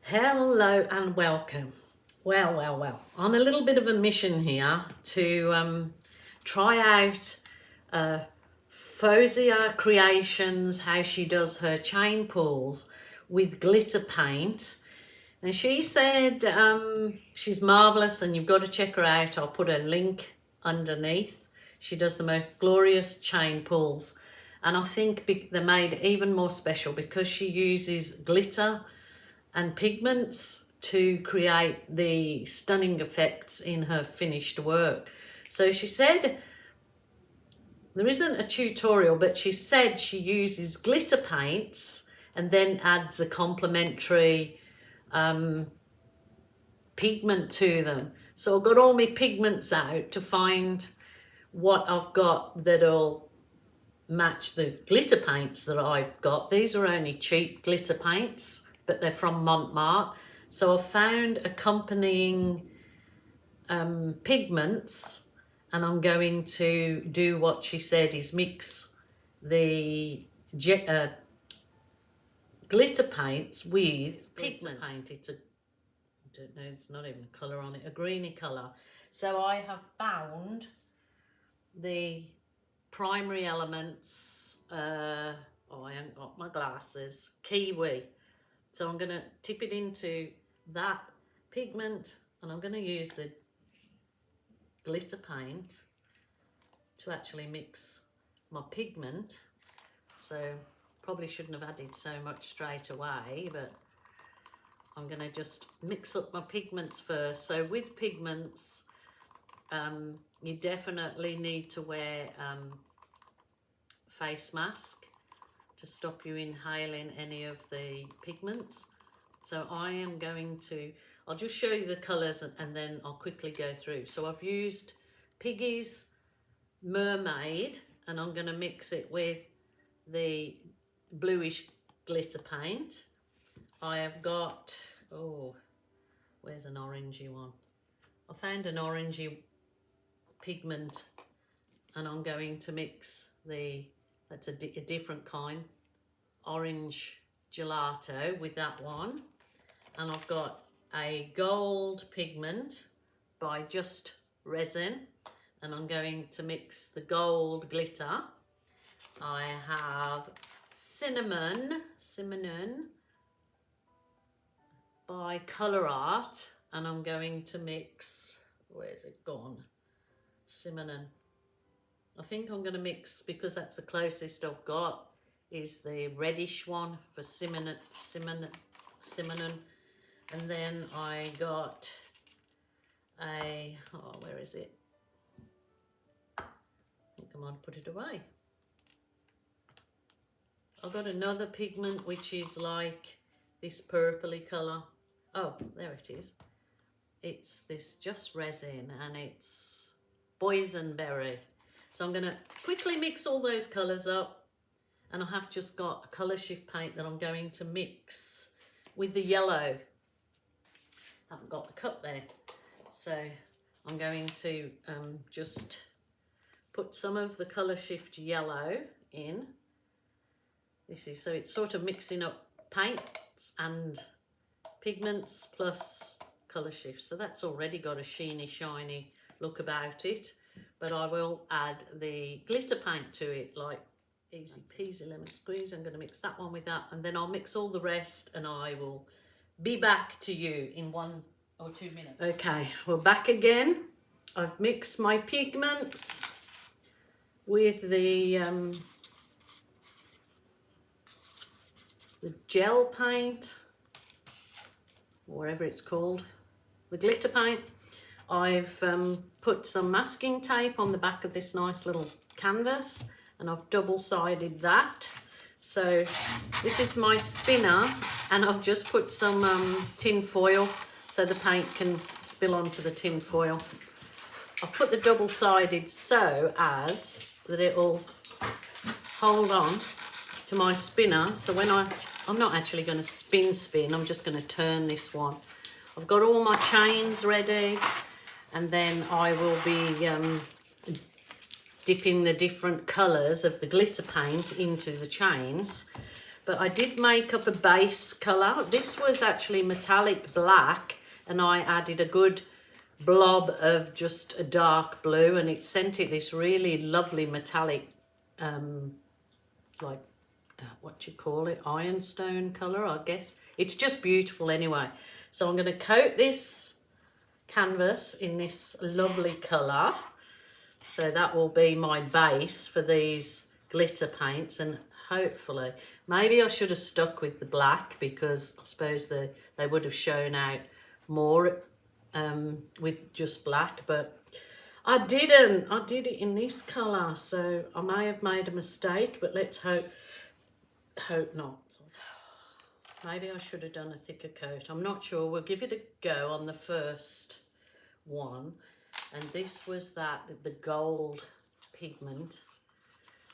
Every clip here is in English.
Hello and welcome. Well. On a little bit of a mission here to try out Fozia Creations, how she does her chain pulls with glitter paint. And she said she's marvellous and you've got to check her out. I'll put a link underneath. She does the most glorious chain pulls. And I think they're made even more special because she uses glitter and pigments to create the stunning effects in her finished work. So she said, there isn't a tutorial, but she said she uses glitter paints and then adds a complementary pigment to them. So I've got all my pigments out to find what I've got that'll match the glitter paints that I've got. These are only cheap glitter paints, but they're from Montmartre. So I found accompanying pigments, and I'm going to do what she said is mix the glitter paints with pigment paint. It's I don't know, it's not even a colour on it, a greeny colour. So I have found the primary elements, I haven't got my glasses, Kube. So I'm going to tip it into that pigment and I'm going to use the glitter paint to actually mix my pigment. So probably shouldn't have added so much straight away, but I'm going to just mix up my pigments first. So with pigments, you definitely need to wear face mask to stop you inhaling any of the pigments. So I am going to, I'll just show you the colours and then I'll quickly go through. So I've used Piggy's Mermaid and I'm going to mix it with the bluish glitter paint. I have got, where's an orangey one? I found an orangey pigment and I'm going to mix that's a different kind, orange gelato with that one. And I've got a gold pigment by Just Resin and I'm going to mix the gold glitter. I have cinnamon by Colour Art and I'm going to mix, where's it gone? Cinnamon. I think I'm going to mix, because that's the closest I've got, is the reddish one for cinnamon. And then I got a, where is it? I think I might put it away. I've got another pigment which is like this purpley colour. Oh, there it is. It's this Just Resin and it's boysenberry. So I'm going to quickly mix all those colours up and I have just got a colour shift paint that I'm going to mix with the yellow. I haven't got the cup there. So I'm going to just put some of the colour shift yellow in. So it's sort of mixing up paints and pigments plus colour shift. So that's already got a sheeny, shiny look about it. But I will add the glitter paint to it, like easy peasy lemon squeeze. I'm going to mix that one with that and then I'll mix all the rest and I will be back to you in 1 or 2 minutes. Okay, we're back again. I've mixed my pigments with the gel paint, whatever it's called, the glitter paint. I've put some masking tape on the back of this nice little canvas and I've double-sided that. So this is my spinner and I've just put some tin foil so the paint can spill onto the tin foil. I've put the double-sided so as that it will hold on to my spinner. So when I'm not actually going to spin, I'm just going to turn this one. I've got all my chains ready. And then I will be dipping the different colours of the glitter paint into the chains. But I did make up a base colour. This was actually metallic black, and I added a good blob of just a dark blue, and it sent it this really lovely metallic, like, what you call it, ironstone colour, I guess. It's just beautiful anyway. So I'm going to coat this canvas in this lovely colour. So that will be my base for these glitter paints, and hopefully, maybe I should have stuck with the black, because I suppose they would have shown out more with just black, but I didn't. I did it in this colour, so I may have made a mistake, but let's hope not. Maybe I should have done a thicker coat. I'm not sure. We'll give it a go on the first one. And this was the gold pigment.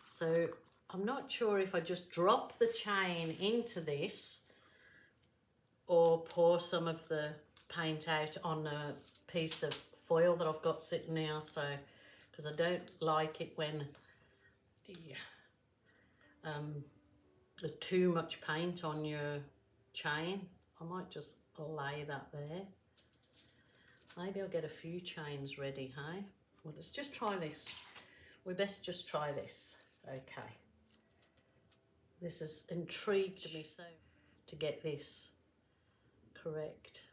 So I'm not sure if I just drop the chain into this or pour some of the paint out on a piece of foil that I've got sitting there. So, because I don't like it when there's too much paint on your chain. I might just lay that there. Maybe I'll get a few chains ready, hey? Well, let's just try this. We best just try this. Okay. This has intrigued me so to get this correct.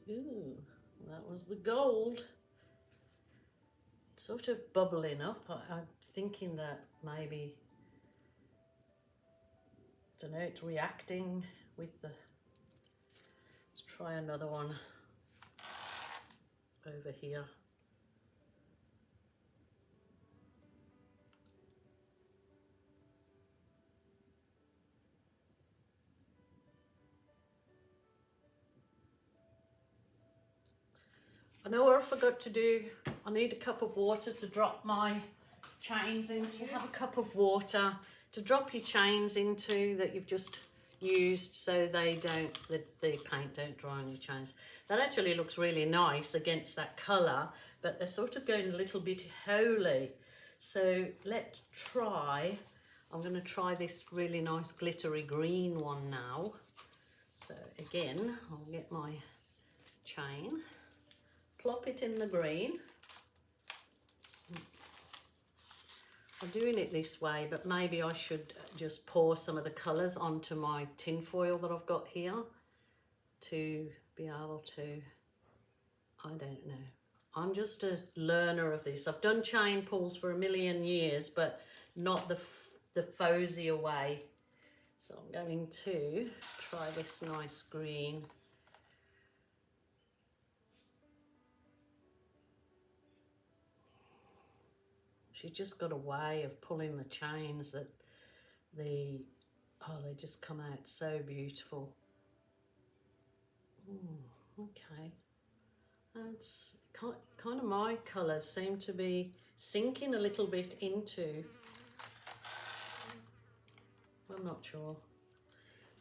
Ooh, that was the gold. It's sort of bubbling up. I'm thinking that maybe, I don't know, it's reacting with the, let's try another one over here. I know what I forgot to do. I need a cup of water to drop my chains into. You have a cup of water to drop your chains into that you've just used, so they don't, the paint don't dry on your chains. That actually looks really nice against that colour, but they're sort of going a little bit holy. So let's try, I'm going to try this really nice glittery green one now. So again, I'll get my chain, plop it in the green. I'm doing it this way, but maybe I should just pour some of the colours onto my tin foil that I've got here to be able to, I don't know. I'm just a learner of this. I've done chain pulls for a million years, but not the fosier way. So I'm going to try this nice green. She's just got a way of pulling the chains that they just come out so beautiful. Okay. That's kind of, my colours seem to be sinking a little bit into, I'm not sure.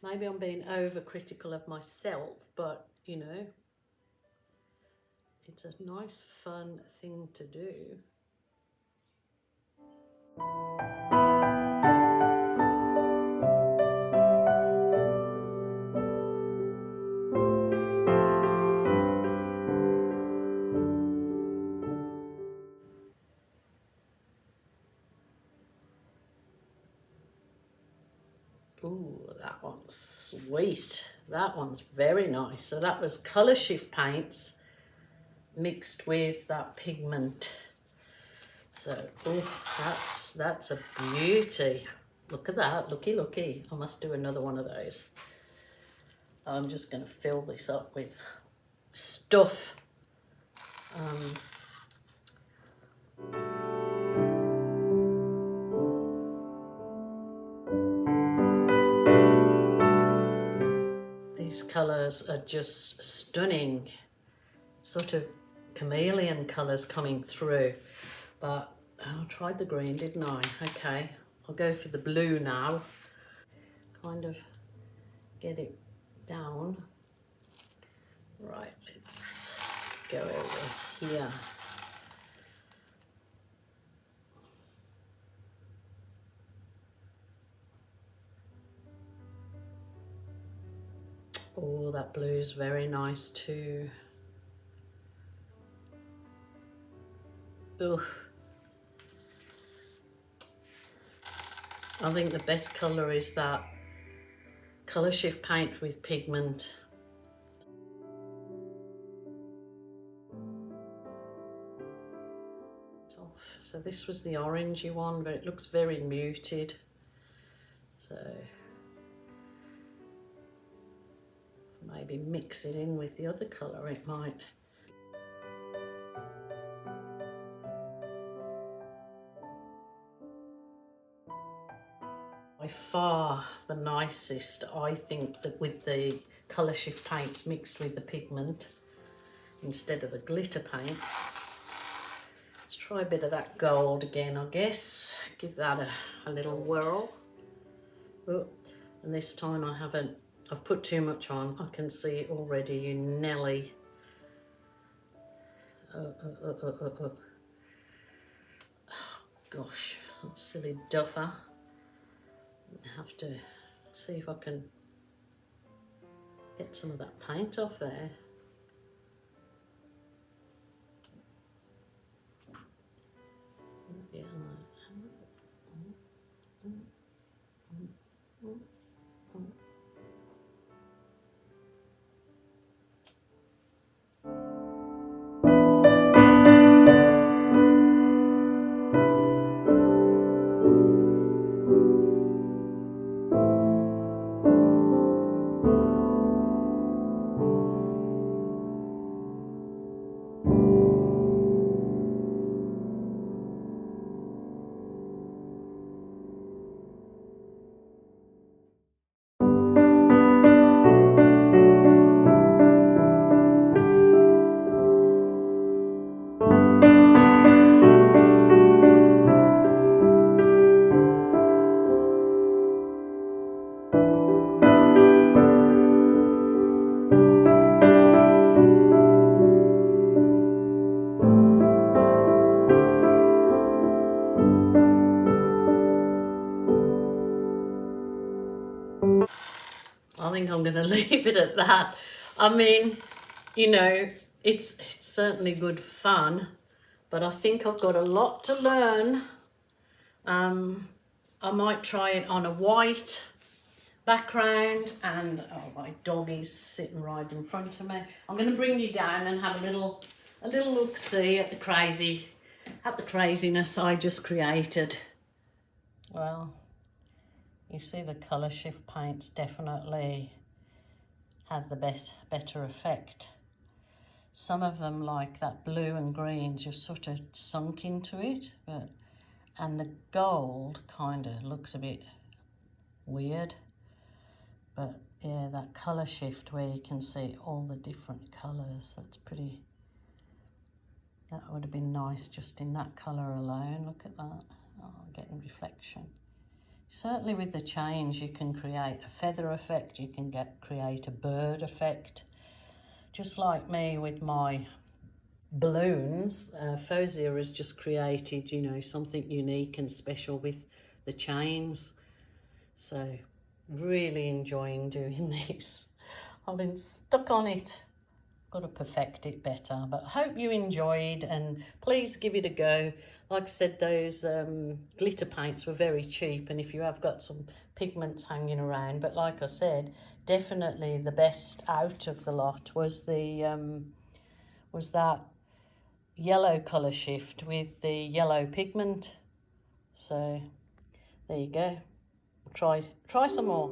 Maybe I'm being overcritical of myself, but you know, it's a nice fun thing to do. Ooh, that one's sweet. That one's very nice. So that was colour shift paints mixed with that pigment. So, oh, that's a beauty. Look at that, looky, looky. I must do another one of those. I'm just going to fill this up with stuff. These colours are just stunning, sort of chameleon colours coming through. But I tried the green, didn't I? Okay, I'll go for the blue now. Kind of get it down. Right, let's go over here. Oh, that blue is very nice too. Ugh. I think the best colour is that colour shift paint with pigment. So this was the orangey one, but it looks very muted. So maybe mix it in with the other colour, it might. By far the nicest, I think, that with the colour shift paints mixed with the pigment instead of the glitter paints. Let's try a bit of that gold again, I guess. Give that a little whirl. Oh, and this time I've put too much on. I can see it already, you Nelly. Oh, gosh, that silly duffer. I have to see if I can get some of that paint off there. Yeah. I think I'm going to leave it at that. I mean, you know, it's certainly good fun, but I think I've got a lot to learn. I might try it on a white background, and oh, my dog is sitting right in front of me. I'm going to bring you down and have a little look-see at the craziness I just created. Well, you see the colour shift paints definitely have the better effect. Some of them, like that blue and green, just sort of sunk into it, and the gold kind of looks a bit weird. But yeah, that colour shift where you can see all the different colours, that would have been nice just in that colour alone. Look at that. Oh, getting reflection. Certainly with the change you can create a feather effect, you can create a bird effect. Just like me with my balloons, Fozia has just created, you know, something unique and special with the chains. So really enjoying doing this. I've been stuck on it. Got to perfect it better, but I hope you enjoyed, and please give it a go. Like I said, those glitter paints were very cheap, and if you have got some pigments hanging around, but like I said, definitely the best out of the lot was the was that yellow colour shift with the yellow pigment. So there you go. Try some more.